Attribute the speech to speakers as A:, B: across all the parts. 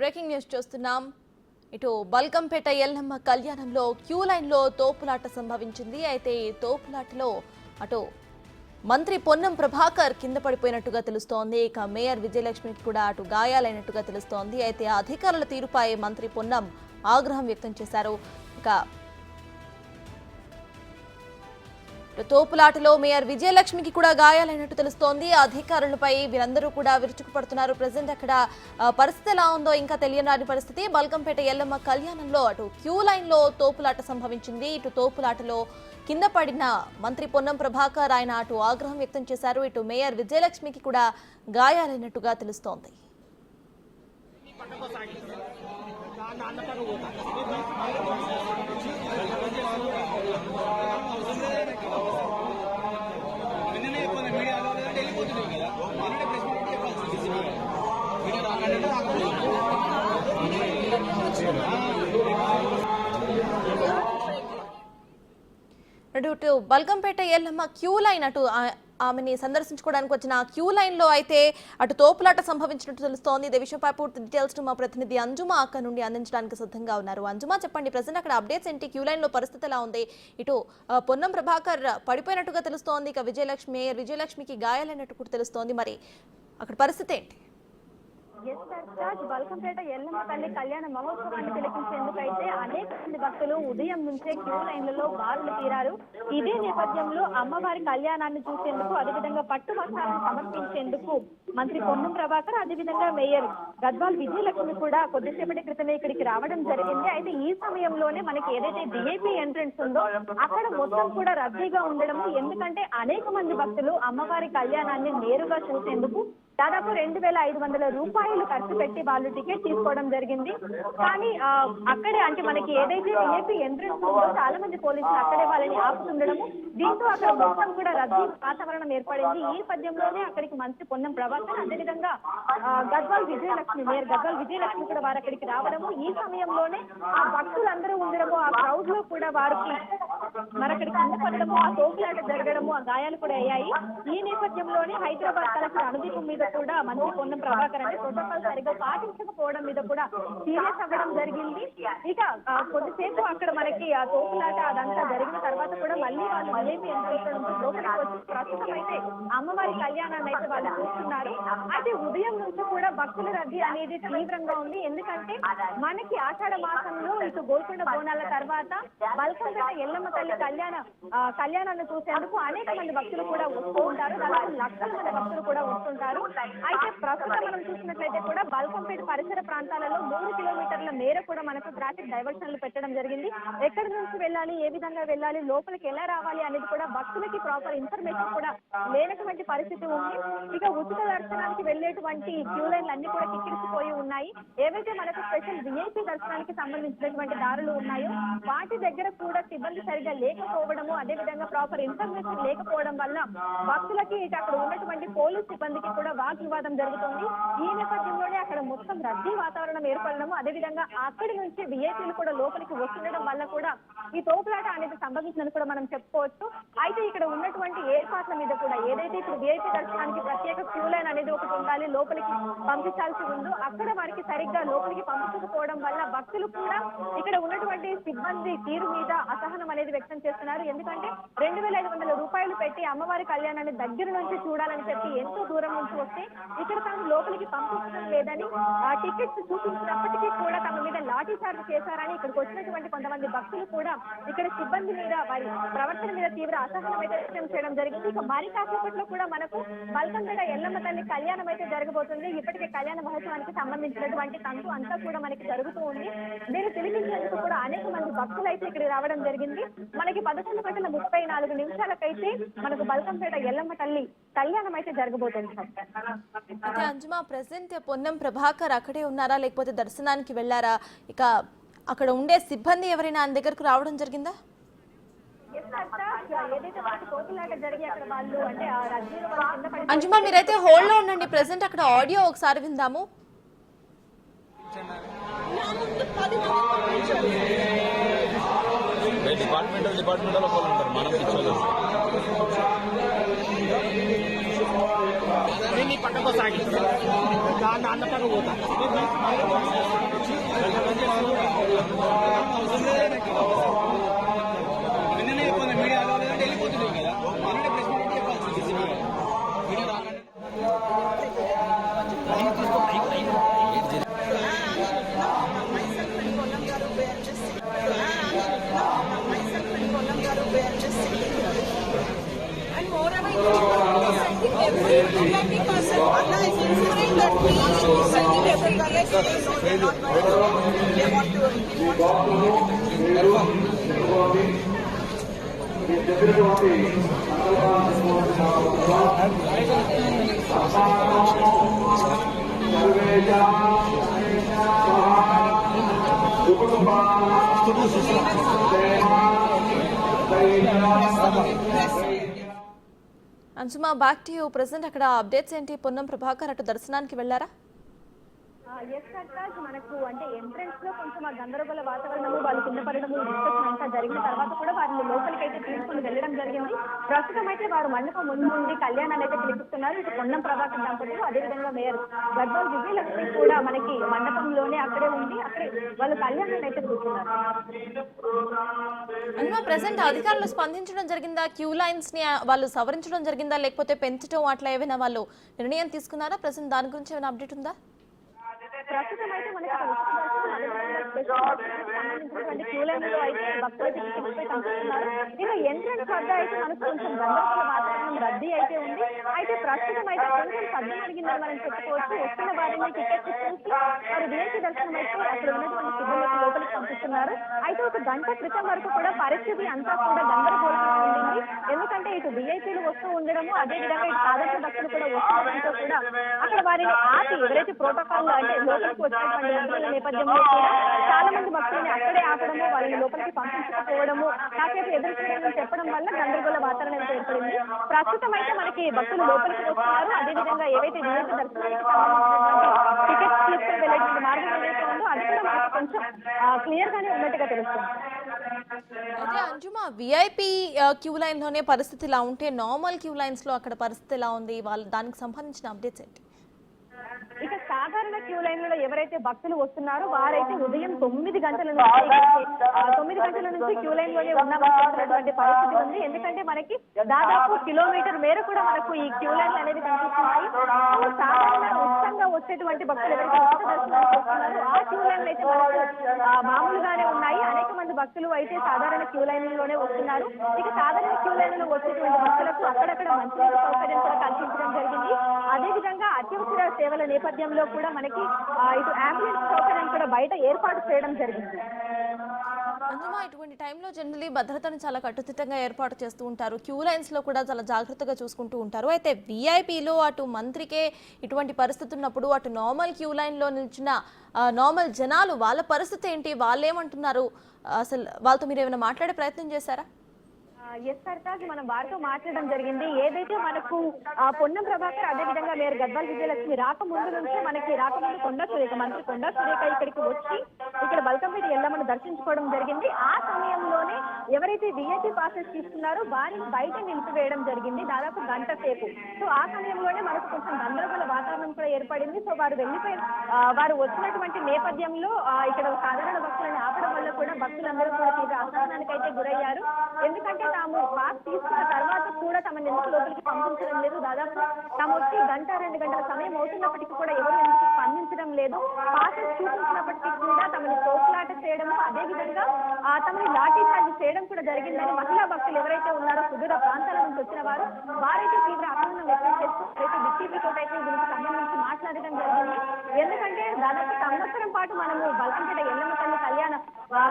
A: Breaking news చూస్తున్నాం. ఇటు బల్కంపేట ఎల్లమ్మ కళ్యాణంలో క్యూ లైన్లో తోపులాట సంభవించింది. అయితే ఈ తోపులాటలో అటు మంత్రి పొన్నం ప్రభాకర్ కింద పడిపోయినట్టుగా తెలుస్తోంది. ఇక మేయర్ విజయలక్ష్మికి కూడా అటు గాయాలైనట్టుగా తెలుస్తోంది. అయితే అధికారుల తీరుపై మంత్రి పొన్నం ఆగ్రహం వ్యక్తం చేశారు. ఇక తోపులాటలో మేయర్ విజయలక్ష్మికి కూడా గాయాలైనట్టు తెలుస్తోంది. అధికారులపై వీరందరూ కూడా విరుచుకుపడుతున్నారు. ప్రజెంట్ అక్కడ పరిస్థితి ఎలా ఉందో ఇంకా తెలియని పరిస్థితి. బల్కంపేట ఎల్లమ్మ కళ్యాణంలో అటు క్యూ లైన్ లో తోపులాట సంభవించింది. ఇటు తోపులాటలో కింద పడిన మంత్రి పొన్నం ప్రభాకర్ ఆయన అటు ఆగ్రహం వ్యక్తం చేశారు. ఇటు మేయర్ విజయలక్ష్మికి కూడా గాయాలైనట్టుగా తెలుస్తోంది. అటు బల్కంపేట ఎల్లమ్మ క్యూ లైన్ అటు ఆమెని సందర్శించుకోవడానికి వచ్చిన క్యూ లైన్ లో అయితే అటు తోపులాట సంభవించినట్టు తెలుస్తోంది. ఇదే విషయంపై పూర్తి డీటెయిల్స్ మా ప్రతినిధి అంజుమా అక్క నుండి అందించడానికి సిద్ధంగా ఉన్నారు. అంజుమా, చెప్పండి, ప్రజెంట్ అక్కడ అప్డేట్స్ ఏంటి? క్యూ లైన్ లో పరిస్థితి ఎలా ఉంది? ఇటు పొన్నం ప్రభాకర్ పడిపోయినట్టుగా తెలుస్తోంది. ఇక విజయలక్ష్మికి గాయాలైనట్టు కూడా తెలుస్తోంది. మరి అక్కడ పరిస్థితి ఏంటి?
B: బల్కంపేట ఎల్లమ్మ తల్లి కళ్యాణ మహోత్సవాన్ని తిలకించేందుకైతే అనేక మంది భక్తులు ఉదయం నుంచే క్యూ లైన్లలో బారులు తీరారు. ఇదే నేపథ్యంలో అమ్మవారి కళ్యాణాన్ని చూసేందుకు, అదేవిధంగా పట్టు వస్త్రాలను సమర్పించేందుకు మంత్రి పొన్నం ప్రభాకర్, అదేవిధంగా మేయర్ గద్వాల్ విజయలక్ష్మి కూడా కొద్దిసేపటి క్రితమే ఇక్కడికి రావడం జరిగింది. అయితే ఈ సమయంలోనే మనకి ఏదైతే VIP ఎంట్రన్స్ ఉందో అక్కడ మొత్తం కూడా రద్దీగా ఉండడము, ఎందుకంటే అనేక మంది భక్తులు అమ్మవారి కళ్యాణాన్ని నేరుగా చూసేందుకు దాదాపు 2,500 రూపాయలు ఖర్చు పెట్టి వాళ్ళు టికెట్ తీసుకోవడం జరిగింది. కానీ అక్కడే అంటే మనకి ఏదైతే VIP ఎంట్రన్స్ ఉందో చాలా మంది పోలీసులు అక్కడే వాళ్ళని ఆపుతుండడము, దీంతో అక్కడ మొత్తం కూడా రద్దీ వాతావరణం ఏర్పడింది. ఈ నేపథ్యంలోనే అక్కడికి మంత్రి పొన్నం ప్రభాకర్, అదేవిధంగా గద్వాల్ విజయలక్ష్మి కూడా వారు అక్కడికి రావడము, ఈ సమయంలోనే ఆ భక్తులందరూ ఉండడము, ఆ క్రౌడ్ లో కూడా వారికి మరక్కడికి కింద పడడము, ఆ తోపులాట జరగడము, ఆ గాయాలు కూడా అయ్యాయి. ఈ నేపథ్యంలోనే హైదరాబాద్ కలెక్టర్ అనుదీపం మీద కూడా మంత్రి పొన్నం ప్రభాకర్ అంటే ప్రోటోకాల్ సరిగ్గా పాటించకపోవడం మీద కూడా సీరియస్ అవ్వడం జరిగింది. ఇక కొద్దిసేపు అక్కడ మనకి ఆ తోపులాట అదంతా జరిగిన తర్వాత కూడా మళ్ళీ వాళ్ళు VIP లోపలికి వచ్చి ప్రస్తుతం అయితే అమ్మవారి కళ్యాణాన్ని అయితే వాళ్ళు చూస్తున్నారు. అయితే ఉదయం నుంచి కూడా భక్తుల రద్దీ అనేది తీవ్రంగా ఉంది. ఎందుకంటే మనకి ఆషాఢ మాసంలో ఇటు గోల్కొండ బోనాల తర్వాత బల్కంపేట ఎల్లమ్మ తల్లి కళ్యాణాన్ని చూసేందుకు అనేక మంది భక్తులు కూడా వస్తూ ఉంటారు. దాదాపు లక్షల మంది భక్తులు కూడా వస్తుంటారు. అయితే ప్రస్తుతం మనం చూసినట్లయితే కూడా బల్కంపేట పరిసర ప్రాంతాలలో 3 కిలోమీటర్ల మేర కూడా మనకు ట్రాఫిక్ డైవర్షన్లు పెట్టడం జరిగింది. ఎక్కడి నుంచి వెళ్ళాలి, ఏ విధంగా వెళ్ళాలి, లోపలికి ఎలా రావాలి అనేది కూడా భక్తులకి ప్రాపర్ ఇన్ఫర్మేషన్ కూడా లేనటువంటి పరిస్థితి ఉంది. ఇక ఉచిత దర్శనానికి వెళ్లేటువంటి క్యూ లైన్లు అన్ని కూడా కిక్కిరిసిపోయి ఉన్నాయి. ఏవైతే మనకు స్పెషల్ VIP దర్శనానికి సంబంధించినటువంటి దారులు ఉన్నాయో వాటి దగ్గర కూడా సిబ్బంది సరిగా లేకపోవడము, అదేవిధంగా ప్రాపర్ ఇన్ఫర్మేషన్ లేకపోవడం వల్ల భక్తులకి ఇటు అక్కడ ఉన్నటువంటి పోలీస్ సిబ్బందికి కూడా వాగ్వివాదం జరుగుతుంది. ఈ నేపథ్యంలోనే అక్కడ మొత్తం రద్దీ వాతావరణం ఏర్పడడము, అదేవిధంగా అక్కడి నుంచి VIPలు కూడా లోపలికి వస్తుండడం వల్ల కూడా ఈ తోపులాట అనేది సంభవించిందని కూడా మనం చెప్పుకోవచ్చు. అయితే ఇక్కడ ఉన్నటువంటి ఏర్పాట్ల మీద కూడా ఏదైతే ఇప్పుడు VIP దర్శనానికి ప్రత్యేక క్యూ లైన్ అనేది ఒకటి ఉండాలి, లోపలికి పంపించాల్సి ఉందో అక్కడ వారికి సరిగ్గా లోపలికి పంపించకపోవడం వల్ల భక్తులు కూడా ఇక్కడ ఉన్నటువంటి సిబ్బంది తీరు మీద అసహనం అనేది వ్యక్తం చేస్తున్నారు. ఎందుకంటే 2,500 రూపాయలు పెట్టి అమ్మవారి కళ్యాణాన్ని దగ్గర నుంచి చూడాలని చెప్పి ఎంతో దూరం నుంచి వస్తే ఇక్కడ తాము లోపలికి పంపించడం లేదని, ఆ టికెట్స్ చూపించినప్పటికీ కూడా తమ మీద లాఠీ చార్జ్ చేశారని ఇక్కడికి వచ్చినటువంటి కొంతమంది భక్తులు కూడా ఇక్కడ సిబ్బంది మీద, వారి ప్రవర్తన మీద తీవ్ర అసహనం అయితే వ్యక్తం చేయడం జరిగింది. ఇక మరి కాసేపట్లో కూడా మనకు బల్కంపేట ఎల్లమ్మ తల్లి కళ్యాణం అయితే జరగబోతుంది. ఇప్పటికే కళ్యాణ మహోత్సవానికి సంబంధించినటువంటి తంతు అంతా కూడా మనకి జరుగుతూ ఉంది. దీన్ని తిలకించేందుకు కూడా అనేక మంది భక్తులు అయితే ఇక్కడ రావడం జరిగింది. మనకి 11:34 మనకు బల్కంపేట ఎల్లమ్మ తల్లి కళ్యాణం అయితే జరగబోతుంది.
A: అంజుమా, ప్రెసెంట్ పొన్నం ప్రభాకర్ అక్కడే ఉన్నారా, లేకపోతే దర్శనానికి వెళ్లారా? ఇక అక్కడ ఉండే సిబ్బంది ఎవరైనా ఆయన దగ్గరకు రావడం జరిగిందా? అంజుమా, మీరైతే హోల్డ్ లో ఉండండి. ప్రెసెంట్ అక్కడ ఆడియో ఒకసారి విందాము.
C: డిపార్ట్మెంట్ లోపల ఉంటారు, మనం
D: పక్కకు సాగి దాన్ని అన్న పక్క పోతా నిన్ననే చెప్పాను మీడియా వెళ్ళిపోతున్నాయి కదా మొన్ననే ప్రెస్ మీట్ చెప్పాల్సి మీడియా రాగానే
E: And moreover, every person, Allah is ensuring that we sending every correct, they not going to, they want
A: అంశుమా బ్యాక్ టు యూ. ప్రెసెంట్ అక్కడ అప్డేట్స్ ఏంటి? పొన్నం ప్రభాకర్ అటు దర్శనానికి వెళ్ళారా?
B: ఎస్ సర్తాజ్, మనకు అంటే ఎంట్రెన్స్ లో కొంచెం ఆ గందరగోళ వాతావరణము, వాళ్ళు కింద పడడము, డిస్కషన్ అంతా జరిగిన తర్వాత కూడా వారిని లోపలికి అయితే తీసుకుని వెళ్ళడం జరిగింది. ప్రస్తుతం అయితే వారు మండపం ముందు నుండి కళ్యాణాన్ని అయితే పిలుపుతున్నారు. ఇటు పొన్నం ప్రభాకర్ దంపతులు, అదేవిధంగా మేయర్ గద్వాల్ విజయలక్ష్మి కూడా మనకి మండపంలోనే అక్కడే ఉండి అక్కడే వాళ్ళు కళ్యాణాన్ని అయితే కూర్చున్నారు.
A: అన్న ప్రెసెంట్ అధికారులు స్పందించడం జరిగిందా? క్యూ లైన్స్ ని వాళ్ళు సవరించడం జరిగిందా, లేకపోతే పెంచడం అట్లా ఏమైనా వాళ్ళు నిర్ణయం తీసుకున్నారా? ప్రెసెంట్ దాని గురించి ఏమైనా అప్డేట్ ఉందా?
B: ప్రస్తుతం అయితే మనకి సంబంధించినటువంటి క్యూ లైన్ లో అయితే భక్తులు కనిపిస్తున్నారు. ఇంకా ఎంట్రెన్స్ వద్ద అయితే మనకు కొంచెం గందరగోళ వాతావరణం రద్దీ అయితే ఉంది. అయితే ప్రస్తుతం అయితే కొంచెం సద్దం అడిగిందని మనం చెప్పుకోవచ్చు. వస్తున్న వారిని టికెట్ చూసి వారు విఐపి దర్శనం అయితే అక్కడ ఉన్నటువంటి సిబ్బందికి లోపలికి పంపిస్తున్నారు. అయితే ఒక గంట క్రితం వరకు కూడా పరిస్థితి అంతా కూడా గందరగోళంగా ఉండింది. ఎందుకంటే ఇటు విఐపీలు వస్తూ ఉండడము, అదేవిధంగా ఇటు సాధారణ భక్తులు కూడా వస్తుండడంతో కూడా అక్కడ వారిని ఆపి ఎవరైతే ప్రోటోకాల్ అంటే లోపలికి వచ్చినటువంటి భక్తుల నేపథ్యంలో కూడా చాలా మంది భక్తుల్ని అక్కడే ఆపడము, వాళ్ళని లోపలికి పంపించకపోవడము, కాసేపు ఎదురు చూడమని చెప్పడం వల్ల గందరగోళ వాతావరణం ఏర్పడింది. ప్రస్తుతం అయితే మనకి భక్తులు లోపలికి వస్తున్నారు. అదేవిధంగా ఏవైతే విఐపీ దర్శనానికి సంబంధించినటువంటి టికెట్స్ తీసుకుని వెళ్ళేటువంటి మార్గం ఏదైతే ఉందో అది కూడా మనకు కొంచెం క్లియర్ గానే ఉన్నట్టుగా తెలుస్తుంది.
A: అయితే అంజుమా, విఐపి క్యూ లైన్ లోనే పరిస్థితి ఇలా ఉంటే నార్మల్ క్యూ లైన్స్ లో అక్కడ పరిస్థితి ఎలా ఉంది? వాళ్ళు దానికి సంబంధించిన అప్డేట్స్ ఏంటి?
B: ఇక సాధారణ క్యూ లైన్లలో ఎవరైతే భక్తులు వస్తున్నారో వారైతే ఉదయం 9 గంటల నుంచి క్యూ లైన్ లోనే ఉన్నామన్నటువంటి పరిస్థితి ఉంది. ఎందుకంటే మనకి దాదాపు కిలోమీటర్ మేర కూడా మనకు ఈ క్యూ లైన్లు అనేది కనిపిస్తున్నాయి. సాధారణ ఉచితంగా వచ్చేటువంటి భక్తులు ఎవరైతే ఉచిత దర్శనానికి వస్తున్నారో ఆ క్యూ లైన్లు అయితే మనకు మామూలుగానే ఉన్నాయి. అనేక మంది భక్తులు అయితే సాధారణ క్యూ లైన్లలోనే వస్తున్నారు. ఇక సాధారణ క్యూ లైన్లలో వచ్చేటువంటి భక్తులకు అక్కడక్కడ మంచినీటి సౌకర్యం కూడా కల్పించడం జరిగింది. అదేవిధంగా అత్యవసర సేవల నేపథ్యంలో కూడా మనకి ఇటు అంబులెన్స్ సౌకర్యం కూడా బయట ఏర్పాటు చేయడం జరిగింది.
A: అందుమా, ఇటువంటి టైంలో జనరల్లీ భద్రతను చాలా కట్టుదిట్టంగా ఏర్పాటు చేస్తూ ఉంటారు. క్యూ లైన్స్ లో కూడా చాలా జాగ్రత్తగా చూసుకుంటూ ఉంటారు. అయితే విఐపీలో అటు మంత్రికే ఇటువంటి పరిస్థితి ఉన్నప్పుడు అటు నార్మల్ క్యూ లైన్ లో నిలిచిన నార్మల్ జనాలు వాళ్ళ పరిస్థితి ఏంటి? వాళ్ళు ఏమంటున్నారు? అసలు వాళ్ళతో మీరు ఏమైనా మాట్లాడే ప్రయత్నం చేశారా?
B: ఎస్ సర్తాజ్, మనం వారితో మాట్లాడడం జరిగింది. ఏదైతే మనకు పొన్నం ప్రభాకర్ అదేవిధంగా మేయర్ గద్వాల్ విజయలక్ష్మి రాకముందు నుంచే రాకముందు కొండా సురేఖ మంత్రి కొండా సురేఖ ఇక్కడికి వచ్చి ఇక్కడ బల్కంపేట ఎల్లమ్మను దర్శించుకోవడం జరిగింది. ఆ సమయంలోనే ఎవరైతే విఐపీ పాసెస్ తీసుకున్నారో వారిని బయట నిలిపివేయడం జరిగింది దాదాపు గంట సేపు. సో ఆ సమయంలోనే మనకు కొంచెం గందరగోళ వాతావరణం కూడా ఏర్పడింది. సో వారు వారు వచ్చినటువంటి నేపథ్యంలో ఇక్కడ సాధారణ భక్తులను ఆపడం వల్ల కూడా భక్తులందరూ కూడా తీవ్ర అసహనానికి అయితే గురయ్యారు. ఎందుకంటే తాము పాస్ తీసుకున్న తర్వాత కూడా తమను ఎందుకు లోపలికి పంపించడం లేదు. దాదాపు తాము వచ్చి 1-2 గంటల సమయం అవుతున్నప్పటికీ కూడా ఎవరు ఎందుకు స్పందించడం లేదు. పాసెస్ చూపించినప్పటికీ కూడా తమని తోపులాట చేయడము, అదేవిధంగా తమని లాఠీ చార్జ్ చేయడం కూడా జరిగిందని మహిళా భక్తులు ఎవరైతే ఉన్నారో సుదూర ప్రాంతాల నుంచి వచ్చిన వారైతే తీవ్ర అసహనం వ్యక్తం చేస్తూ అయితే బిటీపీతో అయితే దీనికి సంబంధించి మాట్లాడడం జరిగింది. ఎందుకంటే దాదాపు సంవత్సరం పాటు మనము బల్కంపేట ఎల్లమ్మ తల్లి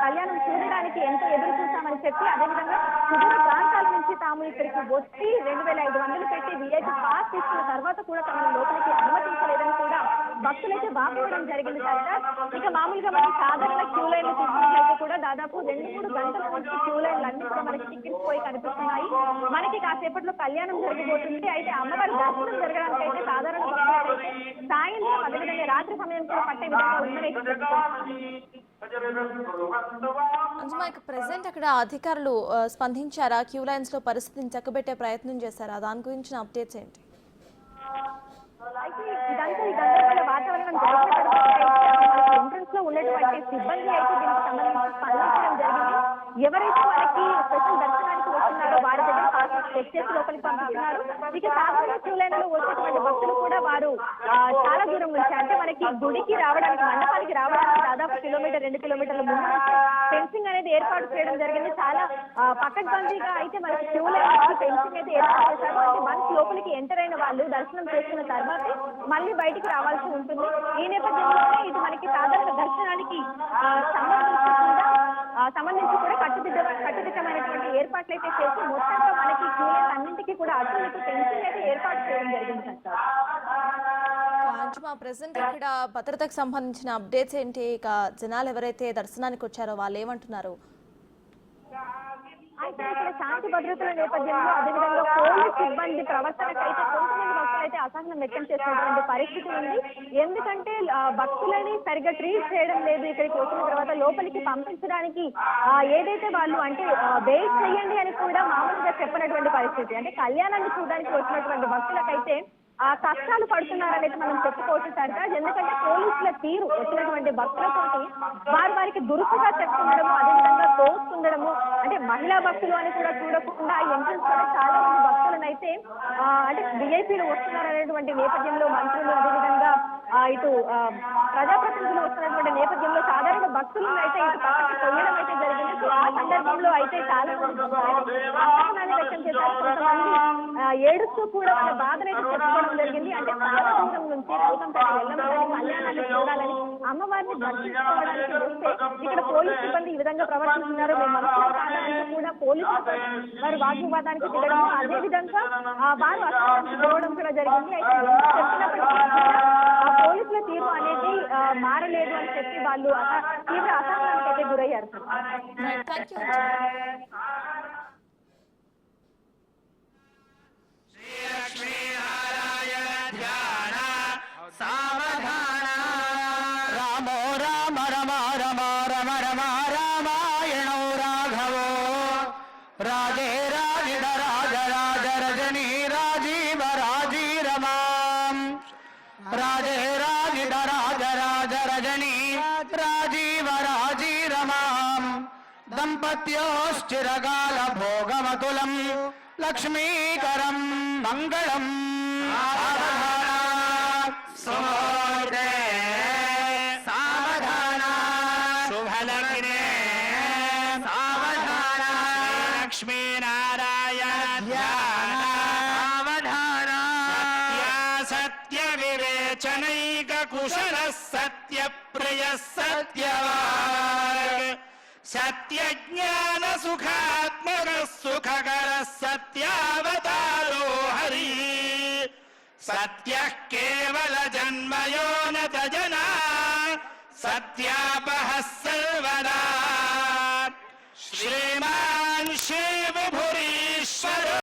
B: కళ్యాణం చూడడానికి ఎంతో ఎదురు చూసామని చెప్పి, అదేవిధంగా సుదూర ప్రాంతాల నుంచి తాము ఇక్కడికి వచ్చి 2500 పెట్టి విఐపీ పాస్ తీసుకున్న తర్వాత కూడా తమను లోపలికి అనుమతించలేదని కూడా భక్తులైతే వాపోవడం జరిగింది. సార్ ఇక మామూలుగా మనం సాధారణ క్యూ లైన్లు తీసుకున్నట్లయితే కూడా దాదాపు 2-3 గంటల నుంచి క్యూ లైన్లు అన్ని కూడా మనకి టికెట్స్ పోయి కనిపిస్తున్నాయి. మనకి కాసేపట్లో కళ్యాణం జరగబోతుంది. అయితే అమ్మవారి దర్శనం జరగడానికి అయితే సాధారణ భక్తులు అయితే సాయంత్రం అదేవిధంగా రాత్రి సమయం కూడా పట్టే విధంగా ఉందని
A: అంజుమా, ఇక ప్రెసెంట్ అక్కడ అధికారులు స్పందించారా? క్యూ లైన్స్ లో పరిస్థితిని చక్కబెట్టే ప్రయత్నం చేశారా? దాని గురించిన అప్డేట్స్ ఏంటి?
B: అయితే ఇదంతా ఈ గందరగోళ వాతావరణం జరిగిన తర్వాత ఎంట్రన్స్ లో ఉన్నటువంటి సిబ్బంది అయితే దీనికి సంబంధించి స్పందించడం జరిగింది. ఎవరైతే మనకి స్పెషల్ దర్శనానికి వస్తున్నారో వారి దగ్గర పాస్పోర్ట్ చెక్ చేసి లోపలికి పంపిస్తున్నారు. ఇక సాధారణ క్యూ లైన్ లో వచ్చేటువంటి భక్తులు కూడా వారు చాలా దూరం నుంచి అంటే మనకి గుడికి రావడానికి మండపానికి రావడానికి దాదాపు 1-2 కిలోమీటర్ల ముందు ఫెన్సింగ్ అనేది ఏర్పాటు చేయడం జరిగింది. చాలా పకడ్బందీగా అయితే మనకి క్యూ లైన్ ఫెన్సింగ్ అయితే ఏర్పాటు చేశారు. అంటే వన్స్ లోపలికి ఎంటర్ అయిన వాళ్ళు దర్శనం చేసుకున్న తర్వాత మళ్ళీ బయటికి రావాల్సి ఉంటుంది. ఈ నేపథ్యంలోనే ఇది మనకి సాధారణ దర్శనానికి సంబంధించి కూడా కట్టుదిట్టమైనటువంటి ఏర్పాట్లు అయితే చేసి మొత్తంగా మనకి క్యూ లైన్ అన్నింటికీ కూడా అటు ఇటు ఫెన్సింగ్ అయితే ఏర్పాటు చేయడం జరిగింది సార్.
A: అంజుమా, ప్రెసెంట్ ఇక్కడ భద్రతకు సంబంధించిన అప్డేట్స్ ఏంటి? ఇక జనాలు ఎవరైతే దర్శనానికి వచ్చారో వాళ్ళు ఏమంటున్నారు?
B: అయితే ఇక్కడ శాంతి భద్రతల నేపథ్యంలో అదేవిధంగా పోలీస్ సిబ్బంది ప్రవర్తనకైతే కొంతమంది భక్తులు అయితే అసహనం వ్యక్తం చేసినటువంటి పరిస్థితి ఉంది. ఎందుకంటే భక్తులని సరిగ్గా ట్రీట్ చేయడం లేదు. ఇక్కడికి వచ్చిన తర్వాత లోపలికి పంపించడానికి ఏదైతే వాళ్ళు అంటే వెయిట్ చేయండి అని కూడా మామూలుగా చెప్పినటువంటి పరిస్థితి. అంటే కళ్యాణాన్ని చూడడానికి వచ్చినటువంటి భక్తులకైతే కష్టాలు పడుతున్నారనేది మనం చెప్పుకోవచ్చు సరిగ్గా. ఎందుకంటే పోలీసుల తీరు వచ్చినటువంటి భక్తులతోటి వారికి దురుసుగా చెప్తుండడము, అదేవిధంగా తోస్తుండడము, అంటే మహిళా భక్తులు అని కూడా చూడకుండా ఎంట్రన్స్ కూడా చాలా మంది భక్తులను అయితే అంటే విఐపీలు వస్తున్నారనేటువంటి నేపథ్యంలో మంత్రులు అదేవిధంగా ఇటు ప్రజాప్రతినిధులు వస్తున్నటువంటి నేపథ్యంలో సాధారణ భక్తులను అయితే ఇటు పక్కకి కొయ్యడం అయితే జరిగింది. ఆ సందర్భంలో అయితే చాలా మంది అసహనాన్ని వ్యక్తం చేశారు. కొంతమంది ఏడుస్తూ కూడా వాళ్ళ బాధనైతే చెప్పుకోవడం జరిగింది. అంటే చాలా దూరం నుంచి రౌతంపేట వెళ్ళాలని కళ్యాణాన్ని చూడాలని అమ్మవారిని దర్శించుకోవడానికి వస్తే ఇక్కడ పోలీస్ సిబ్బంది ఈ విధంగా ప్రవర్తిస్తున్నారు. మేము మనసులో కావాలంటే కూడా పోలీసులు వారు వాగ్వివాదానికి దిగడం అదేవిధంగా వారు అసహనానికి పోవడం కూడా జరిగింది. అయితే చెప్పినప్పటికీ పోలీసుల తీరు అనేది మారలేదు అని చెప్పి వాళ్ళు తీవ్ర అసహనానికి అయితే గురయ్యారు.
F: రామో రామ రమ రమ రమ రమ రామాయణో రాఘవో రాజే రాజిడ రాజ రాజ రజనీ రాజీవ రాజీ రమాం రాజే రాజిడ రాజ రాజ రజనీ రాజీవ రాజీ రమాం దంపత్యోశ్చిరకాల భోగమతులం లక్ష్మీకరం మంగళం సుమోదే సావధాన శుభలగ్నే సావధాన లక్ష్మీనారాయణ ధ్యాన సావధాన సత్య వివేచనైక కుశల సత్య ప్రియ సత్యవాన్ సత్యజ్ఞాన సుఖాత్మక సుఖకర సత్యావతారో హరి సత్య కేవల జన్మయోనత జనా సత్యాపహ సర్వదా శ్రీమాన్ శివ